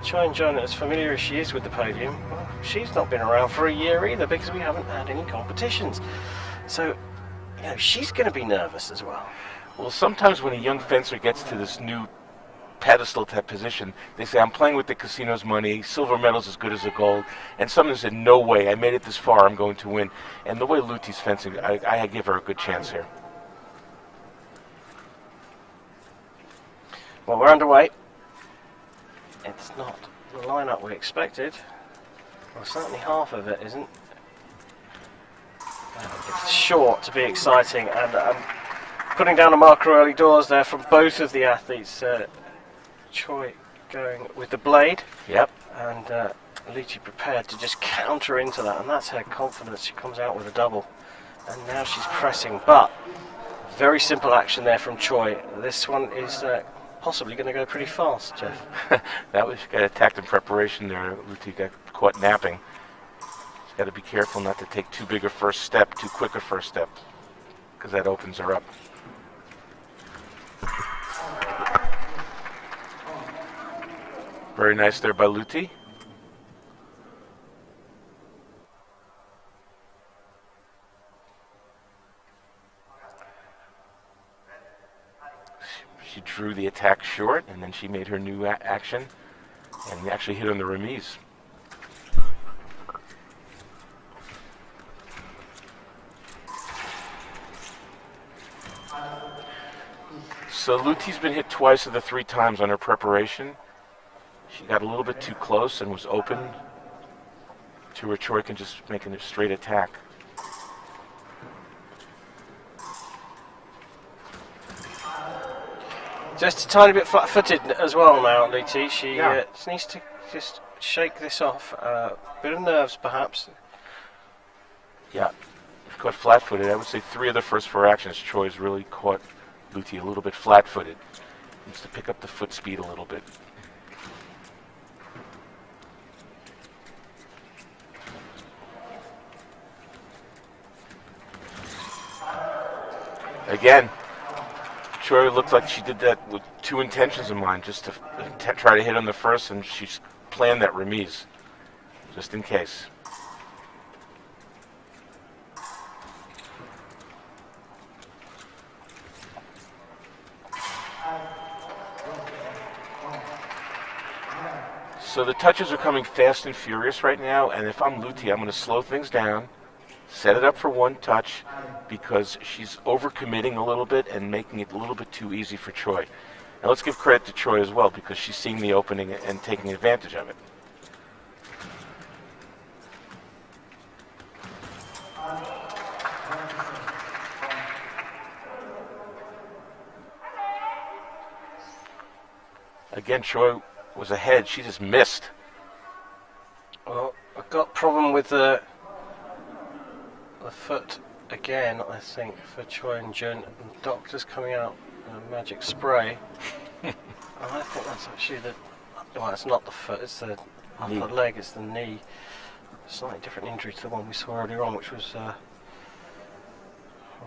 Choi Jun, as familiar as she is with the podium, well, she's not been around for a year either because we haven't had any competitions. So, you know, she's going to be nervous as well. Well, sometimes when a young fencer gets to this new pedestal type position, they say, I'm playing with the casino's money, silver medal's as good as a gold, and someone said, no way, I made it this far, I'm going to win. And the way Luti's fencing, I give her a good chance here. Well, we're underway. It's not the lineup we expected. Well, certainly half of it isn't. It's short to be exciting, and putting down a marker early doors there from both of the athletes. Choi going with the blade. Yep. And Luti prepared to just counter into that, and that's her confidence. She comes out with a double, and now she's pressing. But very simple action there from Choi. This one is possibly going to go pretty fast, Jeff. That was got attacked in preparation there. Luti got caught napping. She's got to be careful not to take too big a first step, too quick a first step, because that opens her up. Very nice there by Luti. She drew the attack short, and then she made her new action, and actually hit on the remise. So Luti's been hit twice of the 3 times on her preparation. She got a little bit too close and was open to her Choi can just making a straight attack. Just a tiny bit flat-footed as well now, Luti. She just needs to just shake this off. Bit of nerves, perhaps. Yeah, caught flat-footed. I would say 3 of the first 4 actions, Choi's really caught Luti a little bit flat-footed. Needs to pick up the foot speed a little bit. Again, Choi looked like she did that with 2 intentions in mind, just to try to hit on the first, and she's planned that remise, just in case. So the touches are coming fast and furious right now, and if I'm Luti, I'm going to slow things down, set it up for 1 touch, because she's overcommitting a little bit and making it a little bit too easy for Choi. Now let's give credit to Choi as well, because she's seeing the opening and taking advantage of it. Again, Choi was ahead. She just missed. Well, I've got a problem with the foot again, I think, for Choi and Jun. The doctor's coming out with a magic spray. And I think that's actually well, it's not the foot, it's the upper leg, it's the knee. Slightly different injury to the one we saw earlier on, which was a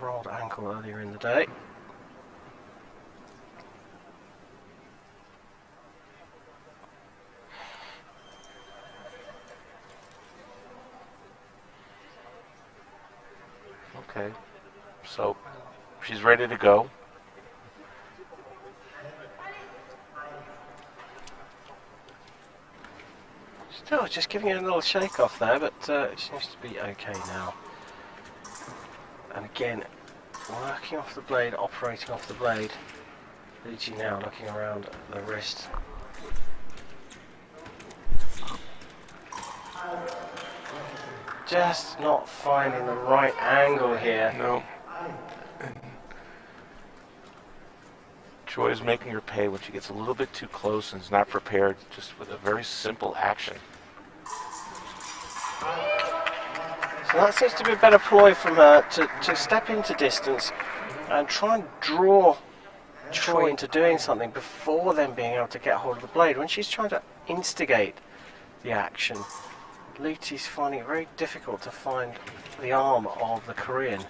rolled ankle earlier in the day. Okay, so she's ready to go. Still just giving it a little shake off there, but it seems to be okay now. And again, working off the blade, operating off the blade. Luti now looking around the wrist. Just not finding the right angle here. No. Choi is making her pay when she gets a little bit too close and is not prepared, just with a very simple action. So that seems to be a better ploy from her to step into distance and try and draw Choi into doing something before then being able to get hold of the blade. When she's trying to instigate the action, Luti's finding it very difficult to find the arm of the Korean.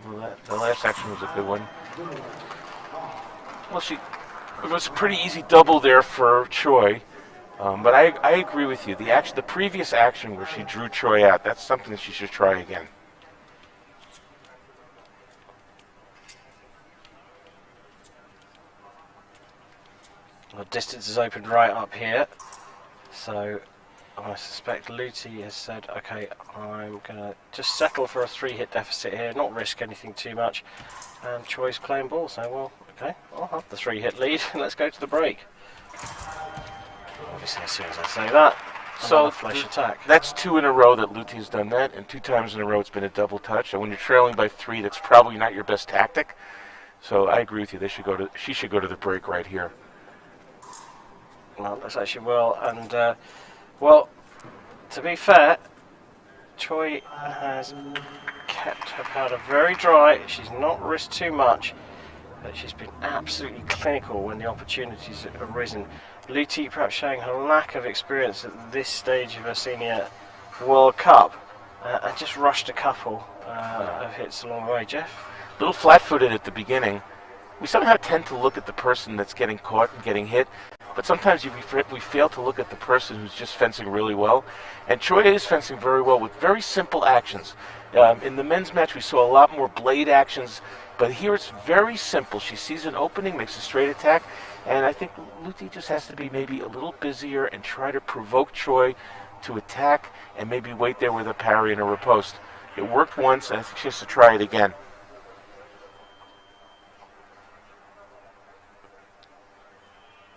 Well, the last action was a good one. Well, she it was a pretty easy double there for Choi. But I agree with you. The previous action where she drew Choi out, that's something that she should try again. The distance is opened right up here, so I suspect Luti has said, okay, I'm going to just settle for a 3-hit deficit here, not risk anything too much, and Choi's playing ball, so well, okay, I'll have the 3-hit lead, let's go to the break. Obviously, as soon as I say that, so flash attack. That's 2 in a row that Luti's done that, and 2 times in a row it's been a double touch, and when you're trailing by 3, that's probably not your best tactic, so I agree with you, she should go to the break right here. Well, looks like she will, and well, to be fair, Choi has kept her powder very dry. She's not risked too much, but she's been absolutely clinical when the opportunities have arisen. Luti perhaps showing her lack of experience at this stage of her senior World Cup, and just rushed a couple of hits along the way. Jeff? A little flat-footed at the beginning. We somehow tend to look at the person that's getting caught and getting hit, but sometimes we fail to look at the person who's just fencing really well. And Choi is fencing very well with very simple actions. In the men's match, we saw a lot more blade actions, but here it's very simple. She sees an opening, makes a straight attack, and I think Luti just has to be maybe a little busier and try to provoke Choi to attack and maybe wait there with a parry and a riposte. It worked once, and I think she has to try it again.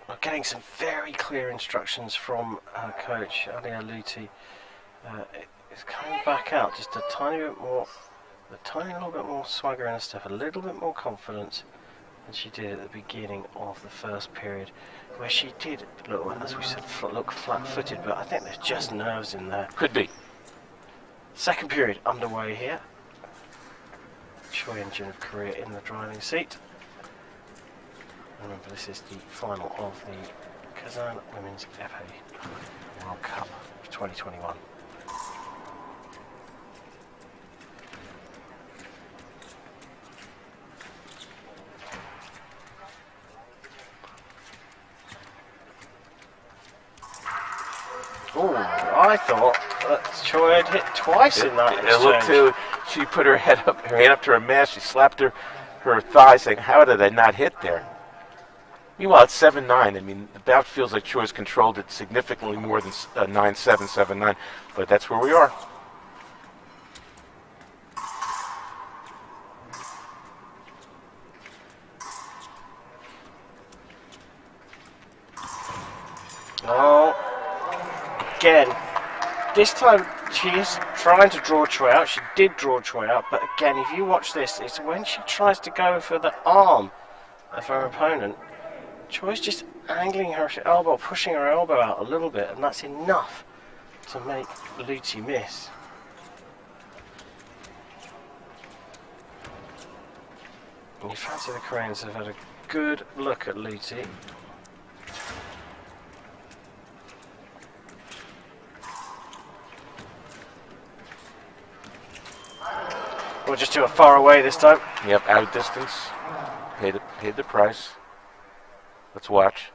We're getting some very clear instructions from our coach, Alia Luti. It's coming back out just a tiny little bit more swagger in her step, a little bit more confidence than she did at the beginning of the first period, where she did look, as we said, look flat-footed, but I think there's just nerves in there. Could be. Second period underway here. Choi and Jun of Korea in the driving seat. Remember, this is the final of the Kazan Women's Epee World Cup of 2021. Oh, I thought that Choi had hit twice in that exchange. It looked too. She put her hand up to her mask. She slapped her thigh, saying, "How did I not hit there?" Meanwhile, it's 7-9. I mean, the bout feels like Choi's controlled it significantly more than 9-7, 7-9. But that's where we are. Oh, again. This time she is trying to draw Choi out. She did draw Choi out. But again, if you watch this, it's when she tries to go for the arm of her opponent. Choi's just angling her elbow, pushing her elbow out a little bit, and that's enough to make Luti miss. And you fancy the Koreans have had a good look at Luti. We'll just do it far away this time. Yep, out of distance. Paid the price. Let's watch.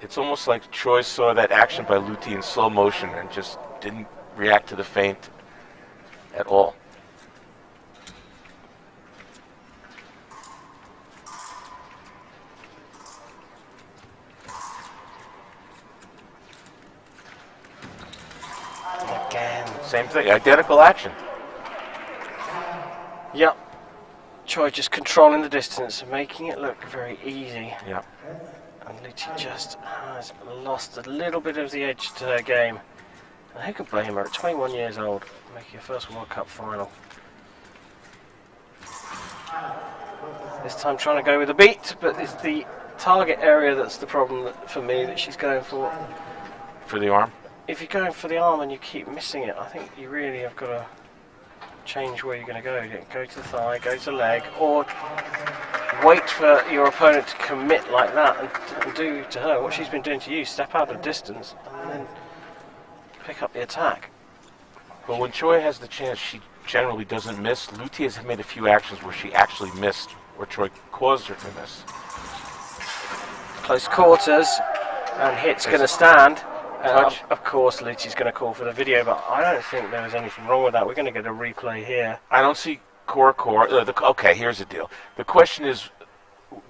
It's almost like Choi saw that action by Luti in slow motion and just didn't react to the feint at all. Again. Same thing, identical action. Yep. Choi just controlling the distance, making it look very easy. Yeah. And Luti just has lost a little bit of the edge to her game. And who can blame her at 21 years old, making her first World Cup final. This time trying to go with a beat, but it's the target area that's the problem for me that she's going for. For the arm? If you're going for the arm and you keep missing it, I think you really have got to change where you're going to go. Go to the thigh, go to the leg, or wait for your opponent to commit like that and do to her what she's been doing to you, step out of distance and then pick up the attack. But when Choi has the chance, generally doesn't miss. Luti has made a few actions where she actually missed, or Choi caused her to miss. Close quarters, and hit's going to stand. Touch. Of course, Luti's going to call for the video, but I don't think there was anything wrong with that. We're going to get a replay here. I don't see core. Okay, here's the deal. The question is,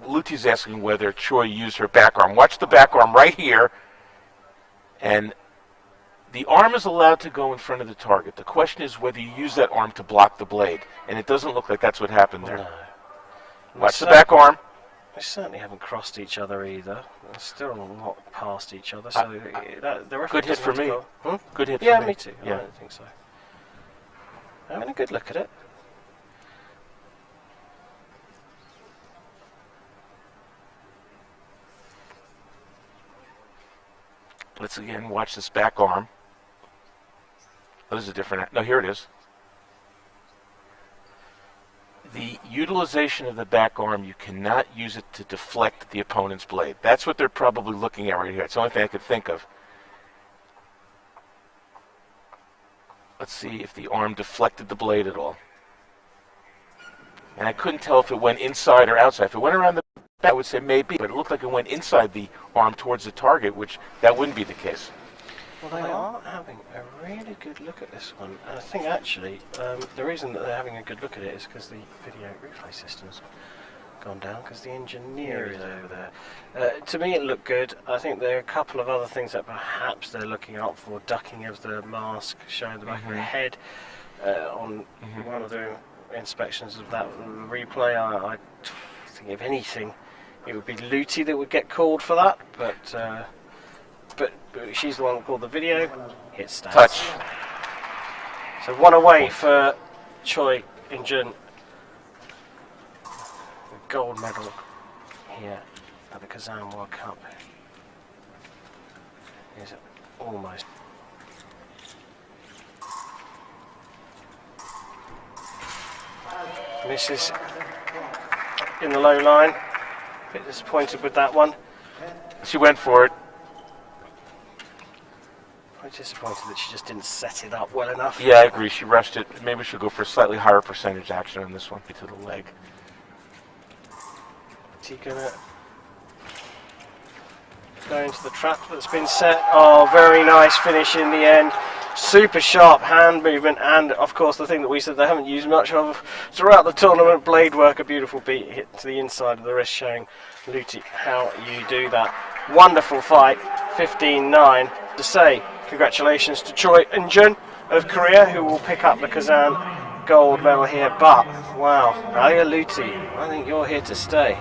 Luti's asking whether Choi used her back arm. Watch the back arm right here, and the arm is allowed to go in front of the target. The question is whether you use that arm to block the blade, and it doesn't look like that's what happened there. No. Watch the back arm. They certainly haven't crossed each other either. They're still not past each other. So the referee good hit for me. Good hit for me. Yeah, me too. Yeah. I don't think so. Having a good look at it. Let's again watch this back arm. Oh, this is a different. No, here it is. The utilization of the back arm, you cannot use it to deflect the opponent's blade. That's what they're probably looking at right here. It's the only thing I could think of. Let's see if the arm deflected the blade at all. And I couldn't tell if it went inside or outside. If it went around the back, I would say maybe, but it looked like it went inside the arm towards the target, which that wouldn't be the case. Well, they are having a really good look at this one. And I think actually the reason that they're having a good look at it is because the video replay system's gone down, because the engineer is over there. To me it looked good. I think there are a couple of other things that perhaps they're looking out for. Ducking of the mask, showing the back of the head on one of the inspections of that replay. I think if anything it would be Luti that would get called for that, but she's the one that called the video. Hit stands. Touch. So one away for Choi In-jun. The gold medal here at the Kazan World Cup. Is almost. Misses in the low line. A bit disappointed with that one. She went for it. I'm disappointed that she just didn't set it up well enough. Yeah, I agree. She rushed it. Maybe she'll go for a slightly higher percentage action on this one. To the leg. Is he gonna go into the trap that's been set? Oh, very nice finish in the end. Super sharp hand movement, and of course the thing that we said they haven't used much of throughout the tournament, blade work. A beautiful beat hit to the inside of the wrist, showing Luti how you do that. Wonderful fight, 15-9. To say congratulations to Choi In-jun of Korea, who will pick up the Kazan gold medal here. But wow, Alia Luti, I think you're here to stay.